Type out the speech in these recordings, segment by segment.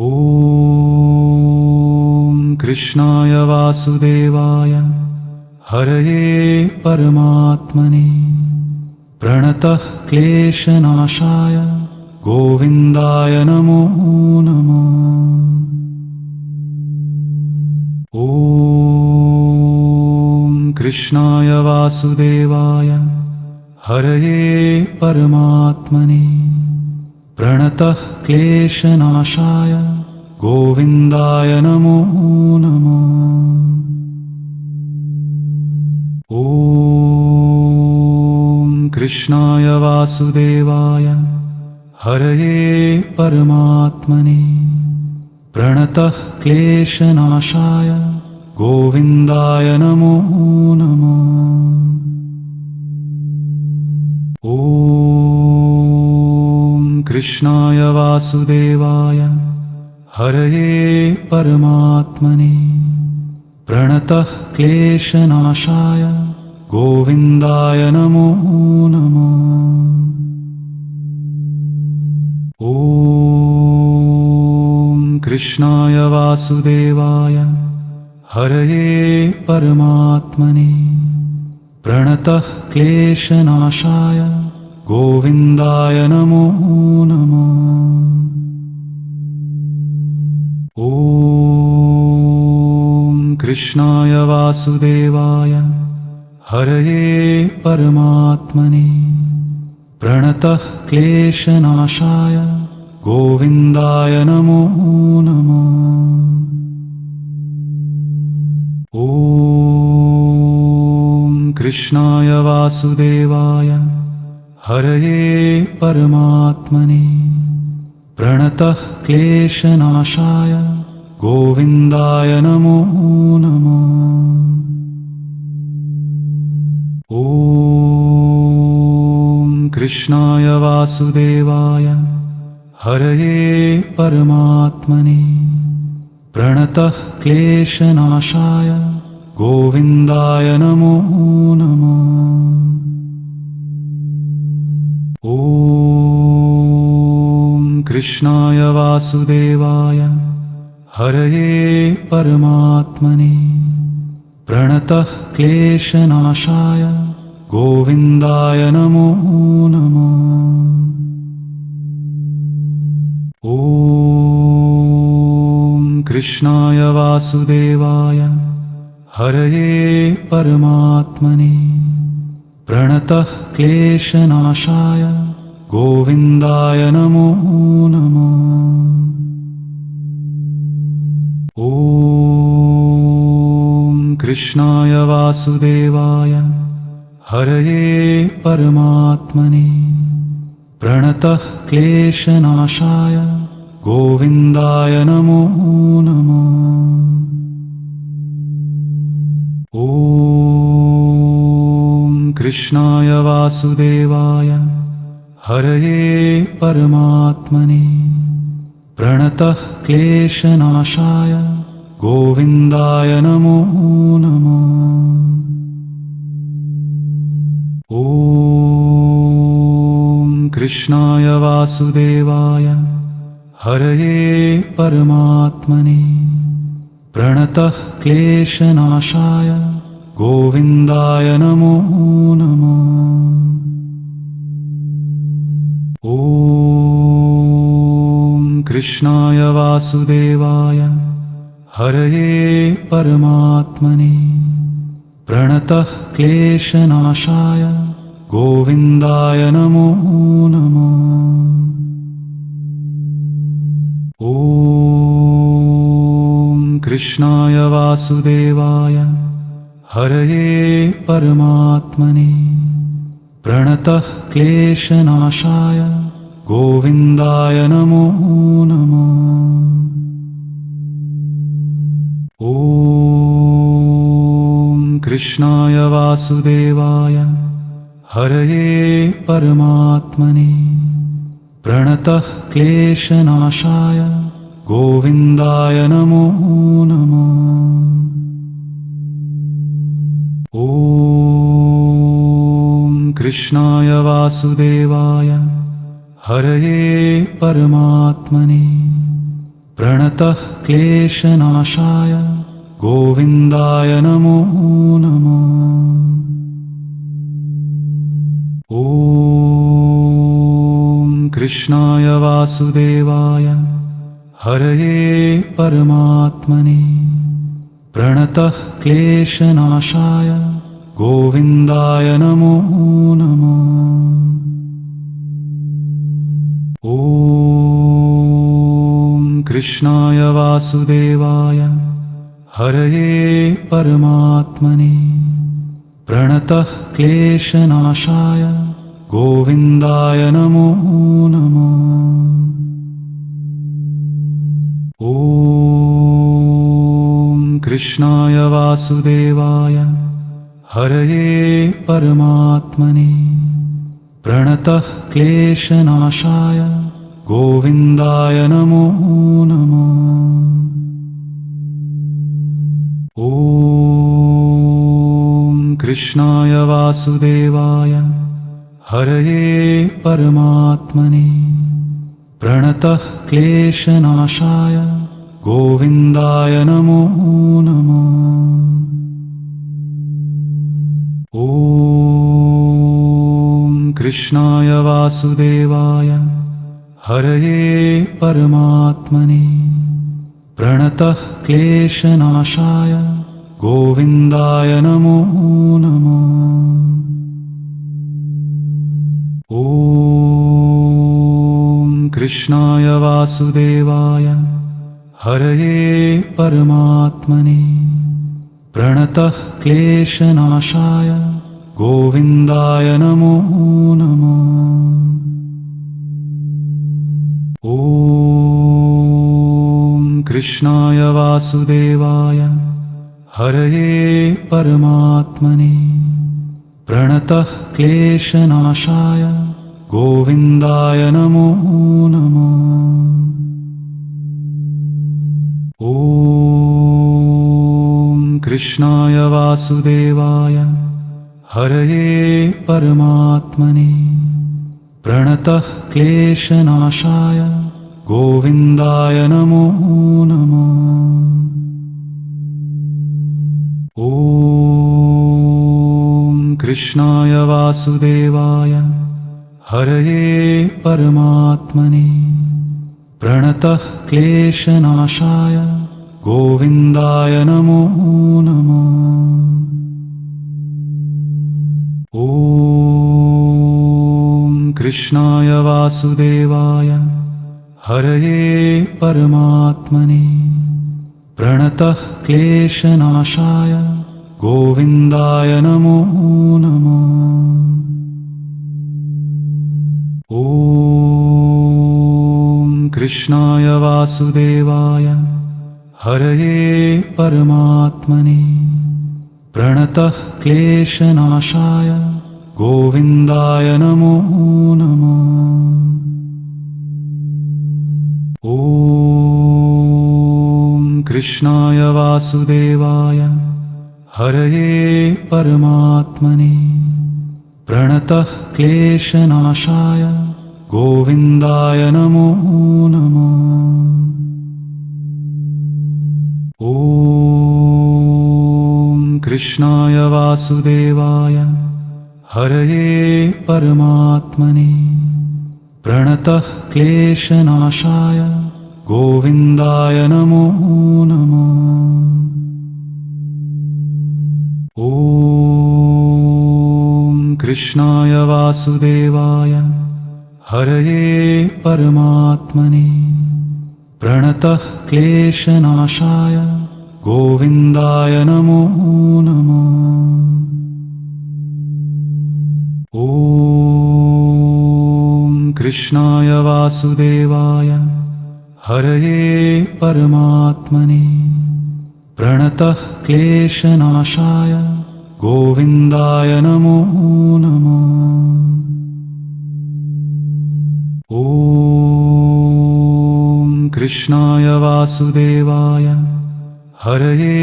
ॐ कृष्णाय वासुदेवाय हरये परमात्मने प्रणतः क्लेशनाशाय गोविन्दाय नमो नमः। ॐ कृष्णाय वासुदेवाय हरये परमात्मने प्रणतः क्लेशनाशाय गोविन्दाय नमो नमः। ॐ कृष्णाय वासुदेवाय हरये परमात्मने प्रणतः क्लेशनाशाय गोविन्दाय नमो नमः। ॐ कृष्णाय वासुदेवाय हरये परमात्मने प्रणतः क्लेशनाशाय गोविन्दाय नमो नमः। ॐ कृष्णाय वासुदेवाय हरये परमात्मने प्रणतः क्लेशनाशाय गोविन्दाय नमो नमः। ॐ कृष्णाय वासुदेवाय हरये परमात्मने प्रणतः क्लेशनाशाय गोविन्दाय नमो नमः। ॐ कृष्णाय वासुदेवाय हरये परमात्मने प्रणतः क्लेशनाशाय गोविन्दाय नमो नमः। ॐ कृष्णाय वासुदेवाय हरये परमात्मने प्रणतः क्लेशनाशाय गोविन्दाय नमो नमः। ॐ कृष्णाय वासुदेवाय हरये परमात्मने प्रणतः क्लेशनाशाय गोविन्दाय नमो नमः। ॐ कृष्णाय वासुदेवाय हरये परमात्मने प्रणतः क्लेशनाशाय गोविन्दाय नमो नमः। ॐ कृष्णाय वासुदेवाय हरये परमात्मने प्रणतः क्लेशनाशाय गोविन्दाय नमो नमः। ॐ कृष्णाय वासुदेवाय हरये परमात्मने प्रणतः क्लेशनाशाय गोविन्दाय नमो नमः। ॐ कृष्णाय वासुदेवाय हरये परमात्मने प्रणतः क्लेशनाशाय गोविन्दाय नमो नमः। ॐ कृष्णाय वासुदेवाय हरये परमात्मने प्रणतः क्लेशनाशाय गोविन्दाय नमो नमः। ॐ कृष्णाय वासुदेवाय हरये परमात्मने प्रणतः क्लेशनाशाय गोविन्दाय नमो नमः। ॐ कृष्णाय वासुदेवाय हरये परमात्मने प्रणतः क्लेशनाशाय गोविन्दाय नमो नमः। ॐ कृष्णाय वासुदेवाय हरये परमात्मने प्रणतः क्लेशनाशाय गोविन्दाय नमो नमः। ॐ कृष्णाय वासुदेवाय हरये परमात्मने प्रणतः क्लेशनाशाय गोविन्दाय नमो नमः। ॐ कृष्णाय वासुदेवाय हरये परमात्मने प्रणतः क्लेशनाशाय गोविन्दाय नमो नमः। ॐ कृष्णाय वासुदेवाय हरये परमात्मने प्रणतः क्लेशनाशाय गोविन्दाय नमो नमः। ॐ कृष्णाय वासुदेवाय हरये परमात्मने प्रणतः क्लेशनाशाय गोविन्दाय नमो नमः। ॐ कृष्णाय वासुदेवाय हरये परमात्मने प्रणतः क्लेशनाशाय गोविन्दाय नमो नमः। ॐ कृष्णाय वासुदेवाय हरये परमात्मने प्रणतः क्लेशनाशाय गोविन्दाय नमो नमः। ॐ कृष्णाय वासुदेवाय हरये परमात्मने प्रणतः क्लेशनाशाय गोविन्दाय नमो नमः। ॐ कृष्णाय वासुदेवाय हरये परमात्मने प्रणतः क्लेशनाशाय गोविन्दाय नमो नमः। ॐ कृष्णाय वासुदेवाय हरये परमात्मने प्रणतः क्लेशनाशाय गोविन्दाय नमो नमः। ॐ कृष्णाय वासुदेवाय हरये परमात्मने प्रणतः क्लेशनाशाय गोविन्दाय नमो नमः। ॐ कृष्णाय वासुदेवाय हरये परमात्मने प्रणतः क्लेशनाशाय गोविन्दाय नमो नमः। ॐ कृष्णाय वासुदेवाय हरये परमात्मने प्रणतः क्लेशनाशाय गोविन्दाय नमो नमः। ॐ कृष्णाय वासुदेवाय हरये परमात्मने प्रणतः क्लेशनाशाय गोविन्दाय नमो नमः। ॐ कृष्णाय वासुदेवाय हरये परमात्मने प्रणतः क्लेशनाशाय गोविन्दाय नमो नमः। ॐ कृष्णाय वासुदेवाय हरये परमात्मने प्रणतः क्लेशनाशाय गोविन्दाय नमो नमः। ॐ कृष्णाय वासुदेवाय हरये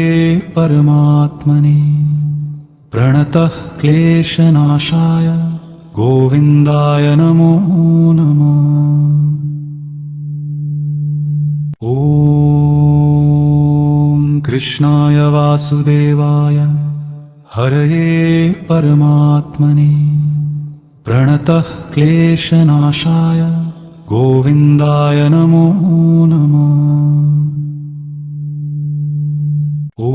परमात्मने प्रणतः क्लेशनाशाय गोविन्दाय नमो नमः। ॐ कृष्णाय वासुदेवाय हरये परमात्मने प्रणतः क्लेशनाशाय गोविन्दाय नमो नमः। ॐ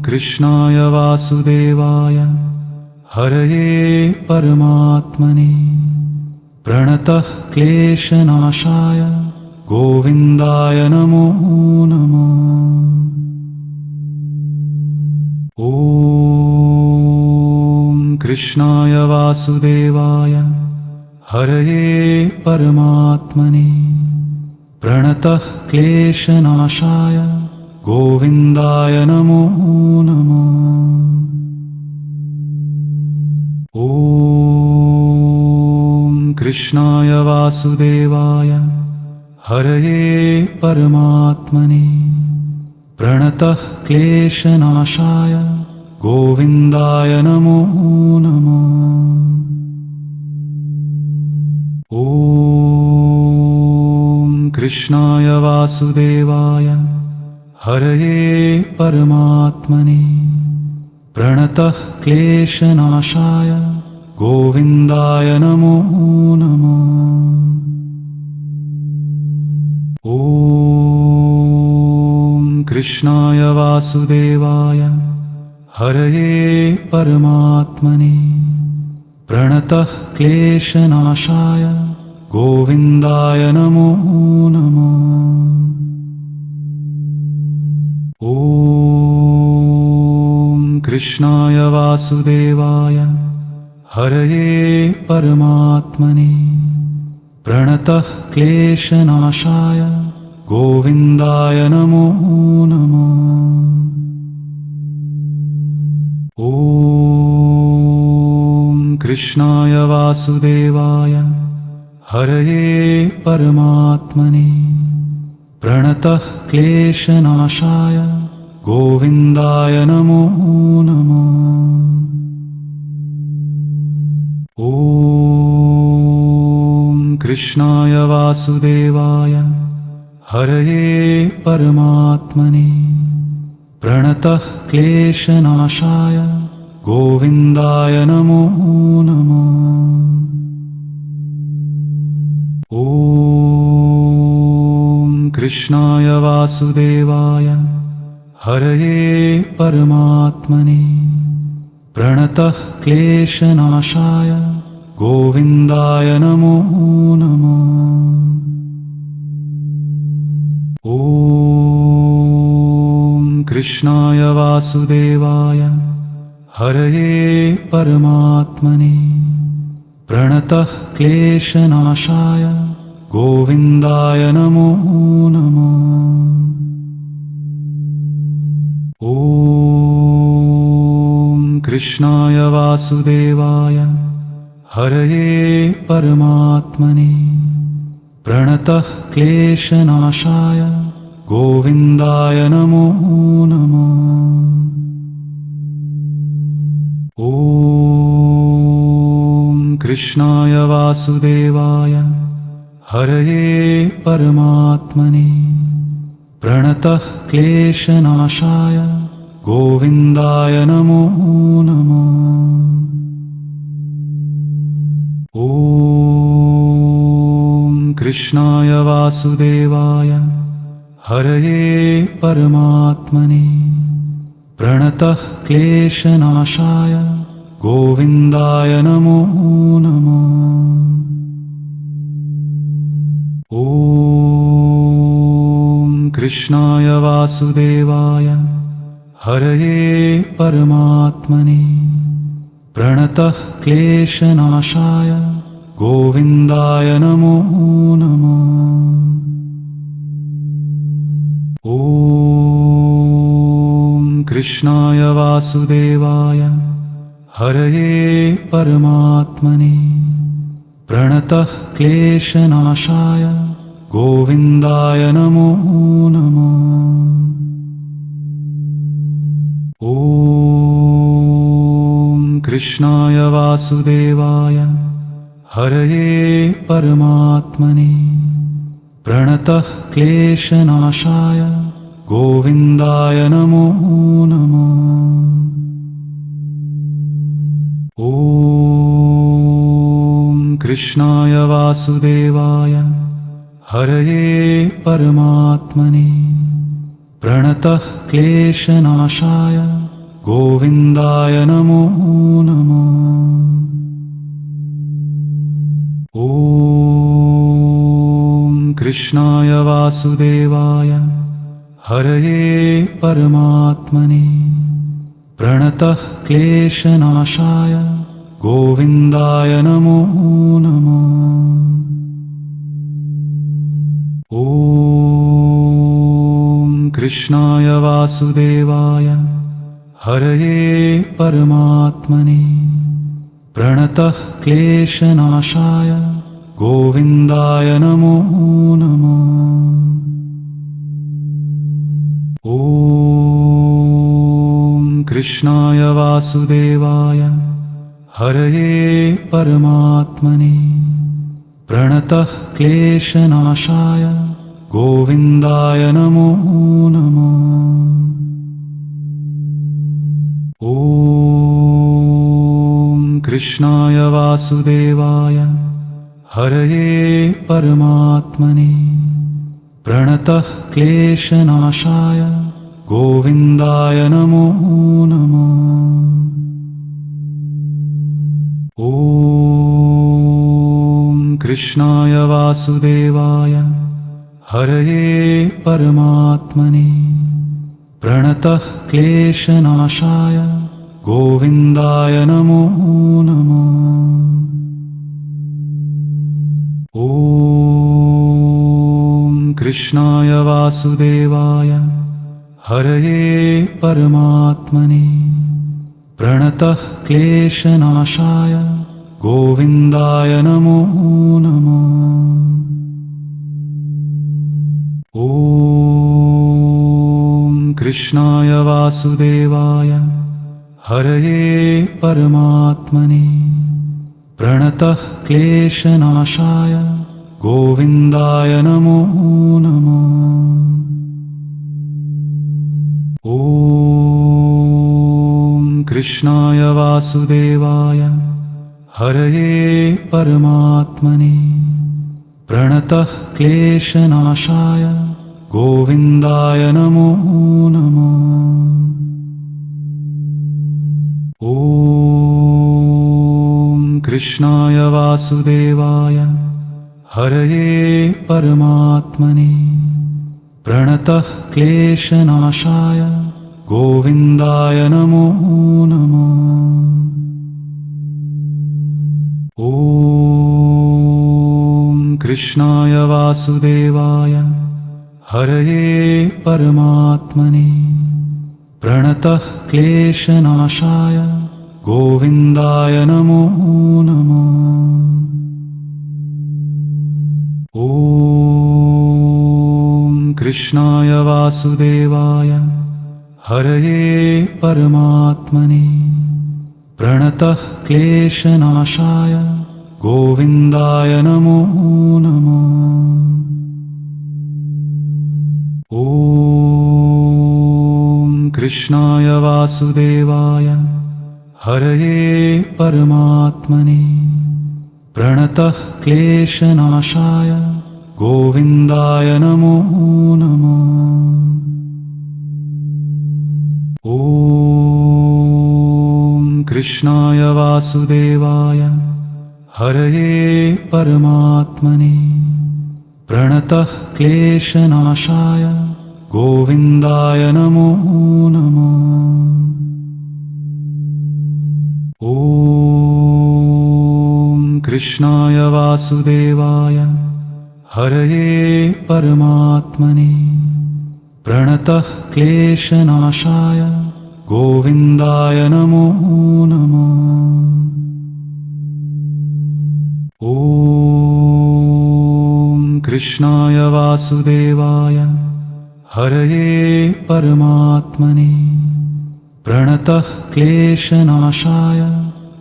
कृष्णाय वासुदेवाय हरये परमात्मने प्रणतः क्लेशनाशाय गोविन्दाय नमो नमः। ॐ कृष्णाय वासुदेवाय हरये परमात्मने प्रणतः क्लेशनाशाय गोविन्दाय नमो नमः। ॐ कृष्णाय वासुदेवाय हरये परमात्मने प्रणतः क्लेशनाशाय गोविन्दाय नमो नमः। ॐ कृष्णाय वासुदेवाय हरये परमात्मने प्रणतः क्लेशनाशाय गोविन्दाय नमो नमः। ॐ कृष्णाय वासुदेवाय हरये परमात्मने प्रणतः क्लेशनाशाय गोविन्दाय नमो नमः। ॐ कृष्णाय वासुदेवाय हरये परमात्मने प्रणतः क्लेशनाशाय गोविन्दाय नमो नमः। ॐ कृष्णाय वासुदेवाय हरये परमात्मने प्रणतः क्लेशनाशाय गोविन्दाय नमो नमः। ॐ कृष्णाय वासुदेवाय हरये परमात्मने प्रणतः क्लेशनाशाय गोविन्दाय नमो नमः। ॐ कृष्णाय वासुदेवाय हरये परमात्मने प्रणतः क्लेशनाशाय गोविन्दाय नमो नमः। ॐ कृष्णाय वासुदेवाय हरये परमात्मने प्रणतः क्लेशनाशाय गोविन्दाय नमो नमः। ॐ कृष्णाय वासुदेवाय हरये परमात्मने प्रणतः क्लेशनाशाय गोविन्दाय नमो नमः। ॐ कृष्णाय वासुदेवाय हरये परमात्मने प्रणतः क्लेशनाशाय गोविन्दाय नमो नमः। ॐ कृष्णाय वासुदेवाय हरये परमात्मने प्रणतः क्लेशनाशाय गोविन्दाय नमो नमः। ॐ कृष्णाय वासुदेवाय हरये परमात्मने प्रणतः क्लेशनाशाय गोविन्दाय नमो नमः। ॐ कृष्णाय वासुदेवाय हरये परमात्मने प्रणतः क्लेशनाशाय गोविन्दाय नमो नमः। ॐ कृष्णाय वासुदेवाय हरये परमात्मने प्रणतः क्लेशनाशाय गोविन्दाय नमो नमः। ॐ कृष्णाय वासुदेवाय हरये परमात्मने प्रणतः क्लेशनाशाय गोविन्दाय नमो नमः। ॐ कृष्णाय वासुदेवाय हरये परमात्मने प्रणतः क्लेशनाशाय गोविन्दाय नमो नमः। ॐ कृष्णाय वासुदेवाय हरये परमात्मने प्रणतः क्लेशनाशाय गोविन्दाय नमो नमः। ॐ कृष्णाय वासुदेवाय हरये परमात्मने प्रणतः क्लेशनाशाय गोविन्दाय नमो नमः। ॐ कृष्णाय वासुदेवाय हरये परमात्मने प्रणतः क्लेशनाशाय गोविन्दाय नमो नमः। ॐ कृष्णाय वासुदेवाय हरये परमात्मने प्रणतः क्लेशनाशाय गोविन्दाय नमो नमः। ॐ कृष्णाय वासुदेवाय हरये परमात्मने प्रणतः क्लेशनाशाय गोविन्दाय नमो नमः। ॐ कृष्णाय वासुदेवाय हरये परमात्मने प्रणतः क्लेशनाशाय गोविन्दाय नमो नमः। ॐ कृष्णाय वासुदेवाय हरये परमात्मने प्रणतः क्लेशनाशाय गोविन्दाय नमो नमः। ॐ कृष्णाय वासुदेवाय हरये परमात्मने प्रणतः क्लेशनाशाय गोविन्दाय नमो नमः। ॐ कृष्णाय वासुदेवाय हरये परमात्मने प्रणतः क्लेशनाशाय गोविन्दाय नमो नमः। ॐ कृष्णाय वासुदेवाय हरये परमात्मने प्रणतः क्लेशनाशाय गोविन्दाय नमो नमः। ॐ कृष्णाय वासुदेवाय हरये परमात्मने प्रणतः क्लेशनाशाय गोविन्दाय नमो नमः। ॐ कृष्णाय वासुदेवाय हरये परमात्मने प्रणतः क्लेशनाशाय गोविन्दाय नमो नमः। ॐ कृष्णाय वासुदेवाय हरये परमात्मने प्रणतः क्लेशनाशाय गोविन्दाय नमो नमः। ॐ कृष्णाय वासुदेवाय हरये परमात्मने प्रणतः क्लेशनाशाय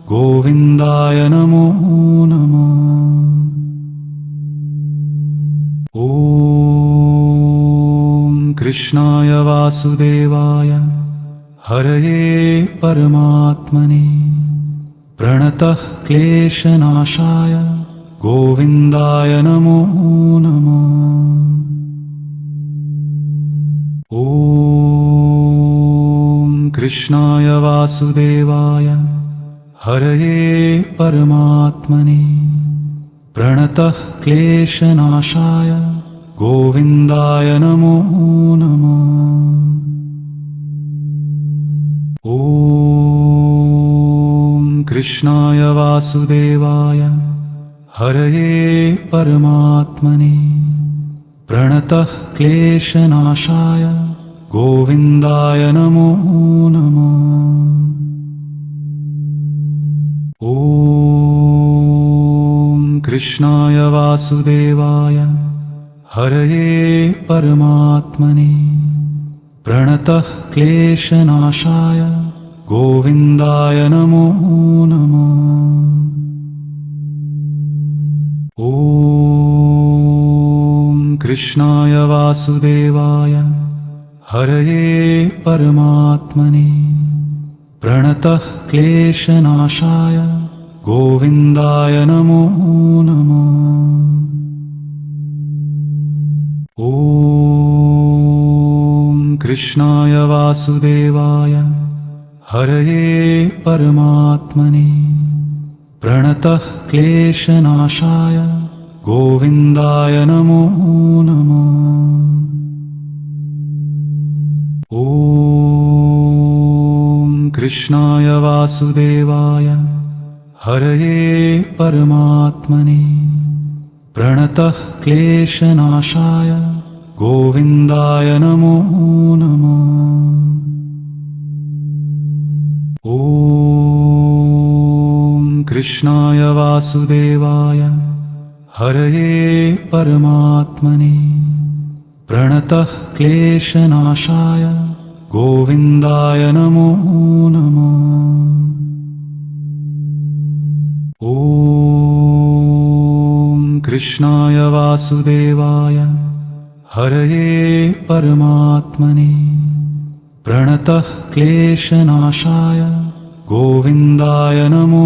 गोविन्दाय नमो नमः। ॐ कृष्णाय वासुदेवाय हरये परमात्मने प्रणतः क्लेशनाशाय गोविन्दाय नमो नमः। ॐ कृष्णाय वासुदेवाय हरये परमात्मने प्रणतः क्लेशनाशाय गोविन्दाय नमो नमः। ॐ कृष्णाय वासुदेवाय हरये परमात्मने प्रणतः क्लेशनाशाय गोविन्दाय नमो नमः। ॐ कृष्णाय वासुदेवाय हरये परमात्मने प्रणतः क्लेशनाशाय गोविन्दाय नमो नमः। ॐ कृष्णाय वासुदेवाय हरये परमात्मने प्रणतः क्लेशनाशाय गोविन्दाय नमो नमः। ॐ कृष्णाय वासुदेवाय हरये परमात्मने प्रणतः क्लेशनाशाय गोविन्दाय नमो नमः। ॐ कृष्णाय वासुदेवाय हरये परमात्मने प्रणतः क्लेशनाशाय गोविन्दाय नमो नमः। ॐ कृष्णाय वासुदेवाय हरये परमात्मने प्रणतः क्लेशनाशाय गोविन्दाय नमो नमः। ॐ कृष्णाय वासुदेवाय हरये परमात्मने प्रणतः क्लेशनाशाय गोविन्दाय नमो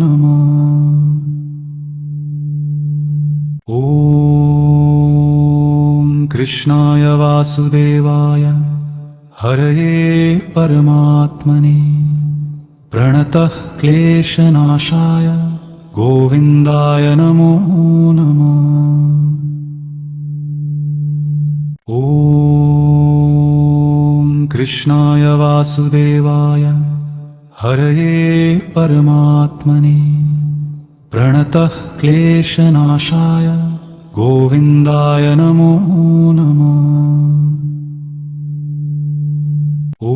नमः। ॐ कृष्णाय वासुदेवाय हरये परमात्मने प्रणतः क्लेशनाशाय गोविन्दाय नमो नमः। ॐ कृष्णाय वासुदेवाय हरये परमात्मने प्रणतः क्लेशनाशाय गोविन्दाय नमो नमः। ॐ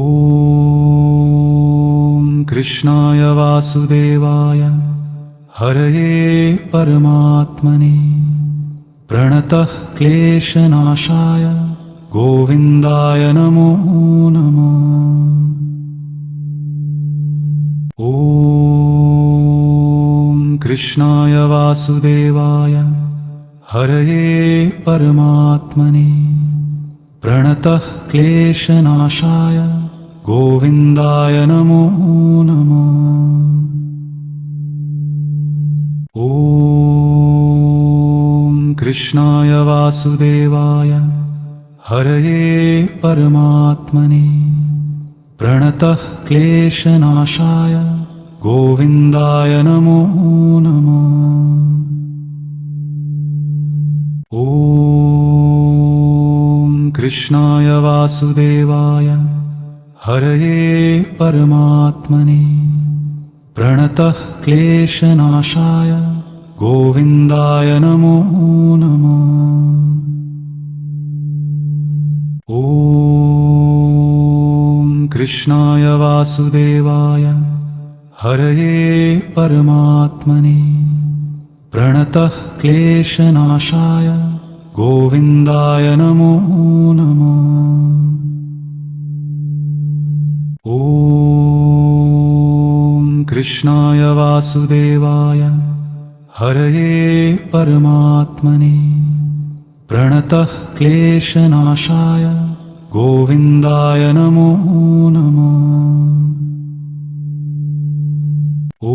कृष्णाय वासुदेवाय हरये परमात्मने प्रणतः क्लेशनाशाय गोविन्दाय नमो नमः। ॐ कृष्णाय वासुदेवाय हरये परमात्मने प्रणतः क्लेशनाशाय गोविन्दाय नमो नमः। ॐ कृष्णाय वासुदेवाय हरये परमात्मने प्रणतः क्लेशनाशाय गोविन्दाय नमो नमः। ॐ कृष्णाय वासुदेवाय हरये परमात्मने प्रणतः क्लेशनाशाय गोविन्दाय नमो नमः। ॐ कृष्णाय वासुदेवाय हरये परमात्मने प्रणतः क्लेशनाशाय गोविन्दाय नमो नमः। ॐ कृष्णाय वासुदेवाय हरये परमात्मने प्रणतः क्लेशनाशाय गोविन्दाय नमो नमः। ॐ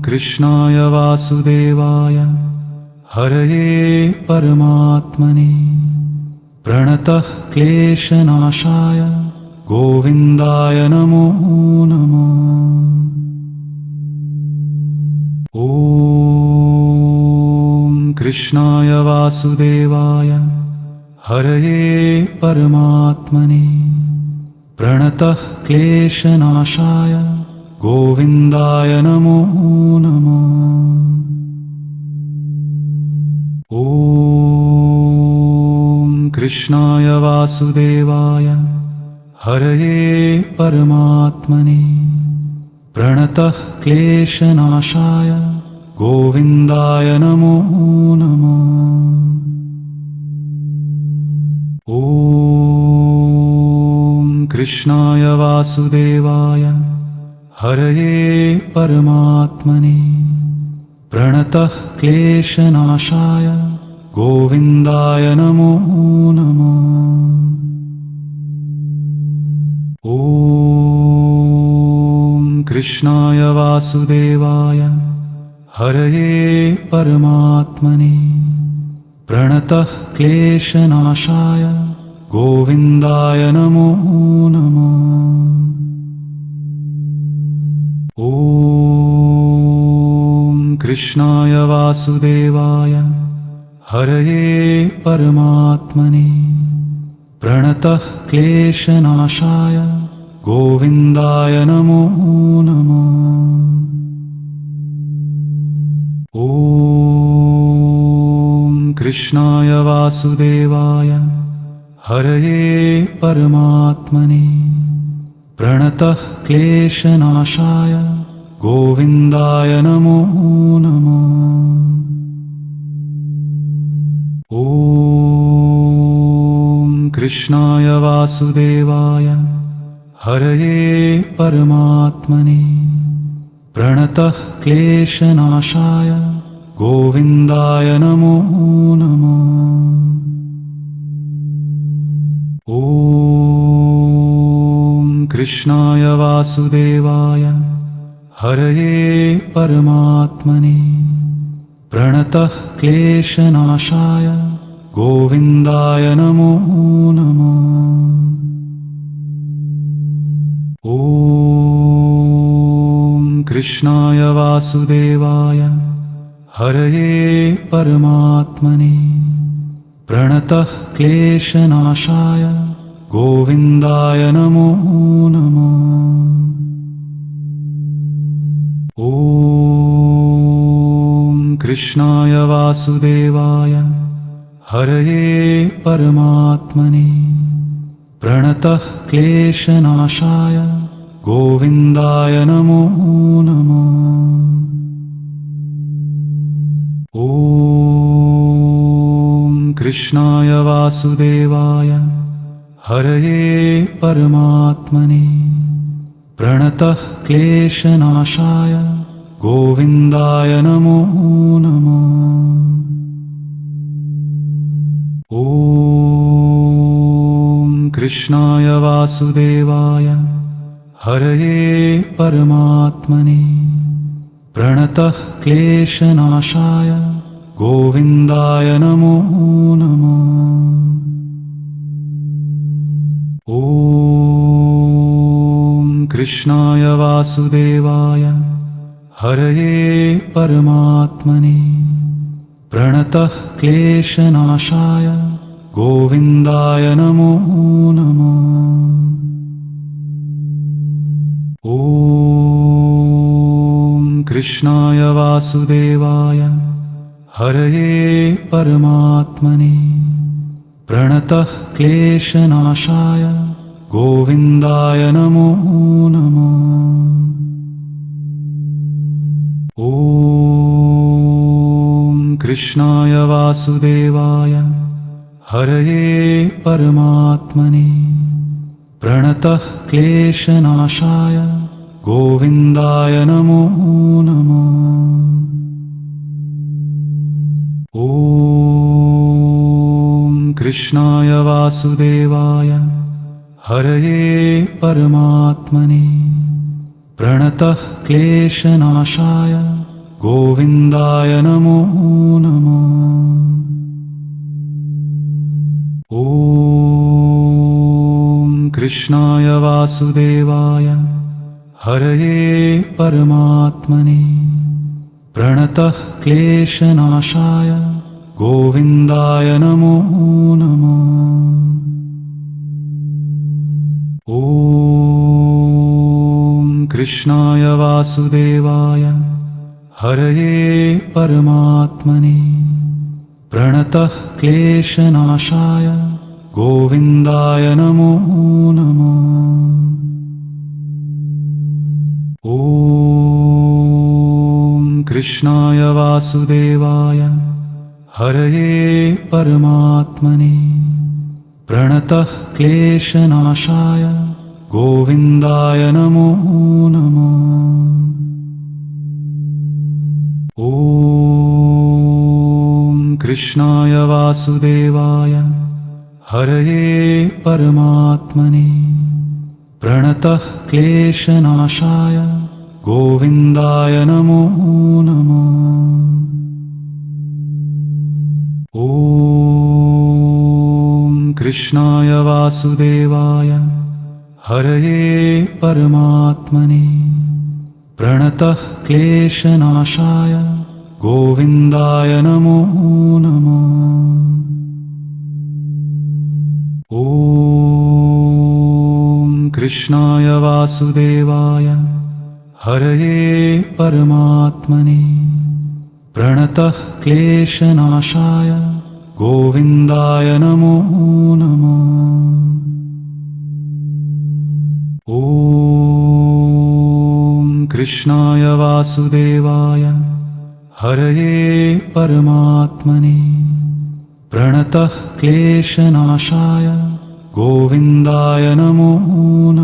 कृष्णाय वासुदेवाय हरये परमात्मने प्रणतः क्लेशनाशाय गोविन्दाय नमो नमः। ॐ कृष्णाय वासुदेवाय हरये परमात्मने प्रणतः क्लेशनाशाय गोविन्दाय नमो नमः। ॐ कृष्णाय वासुदेवाय हरये परमात्मने प्रणतः क्लेशनाशाय गोविन्दाय नमो नमः। ॐ कृष्णाय वासुदेवाय हरये परमात्मने प्रणतः क्लेशनाशाय गोविन्दाय नमो नमः। ॐ कृष्णाय वासुदेवाय हरये परमात्मने प्रणतः क्लेशनाशाय गोविन्दाय नमो नमः। ॐ कृष्णाय वासुदेवाय हरये परमात्मने प्रणतः क्लेशनाशाय गोविन्दाय नमो नमः। ॐ कृष्णाय वासुदेवाय हरये परमात्मने प्रणतः क्लेशनाशाय गोविन्दाय नमो नमः। ॐ कृष्णाय वासुदेवाय हरये परमात्मने प्रणतः क्लेशनाशाय गोविन्दाय नमो नमः। ॐ कृष्णाय वासुदेवाय हरये परमात्मने प्रणतः क्लेशनाशाय गोविन्दाय नमो नमः। ॐ कृष्णाय वासुदेवाय हरये परमात्मने प्रणतः क्लेशनाशाय गोविन्दाय नमो नमः। ॐ कृष्णाय वासुदेवाय हरये परमात्मने प्रणतः क्लेशनाशाय गोविन्दाय नमो नमः। ॐ कृष्णाय वासुदेवाय हरये परमात्मने प्रणतः क्लेशनाशाय गोविन्दाय नमो नमः। ॐ कृष्णाय वासुदेवाय हरये परमात्मने प्रणतः क्लेशनाशाय गोविन्दाय नमो नमः। ॐ कृष्णाय वासुदेवाय हरये परमात्मने प्रणतः क्लेशनाशाय गोविन्दाय नमो नमः। ॐ कृष्णाय वासुदेवाय हरये परमात्मने प्रणतः क्लेशनाशाय गोविन्दाय नमो नमः। ॐ कृष्णाय वासुदेवाय हरये परमात्मने प्रणतः क्लेशनाशाय गोविन्दाय नमो नमः। ॐ कृष्णाय वासुदेवाय हरये परमात्मने प्रणतः क्लेशनाशाय गोविन्दाय नमो नमः। ॐ कृष्णाय वासुदेवाय हरये परमात्मने प्रणतः क्लेशनाशाय गोविन्दाय नमो नमः। ॐ कृष्णाय वासुदेवाय हरये परमात्मने प्रणतः क्लेशनाशाय गोविन्दाय नमो नमः। ॐ कृष्णाय वासुदेवाय हरये परमात्मने प्रणतः क्लेशनाशाय गोविन्दाय नमो नमः। ॐ कृष्णाय वासुदेवाय हरये परमात्मने प्रणतः क्लेशनाशाय गोविन्दाय नमो नमः। ॐ कृष्णाय वासुदेवाय हरये परमात्मने प्रणतः क्लेशनाशाय गोविन्दाय नमो नमः। ॐ कृष्णाय वासुदेवाय हरये परमात्मने प्रणतः क्लेशनाशाय गोविन्दाय नमो नमः। ॐ कृष्णाय वासुदेवाय हरये परमात्मने प्रणतः क्लेशनाशाय गोविन्दाय नमो नमः।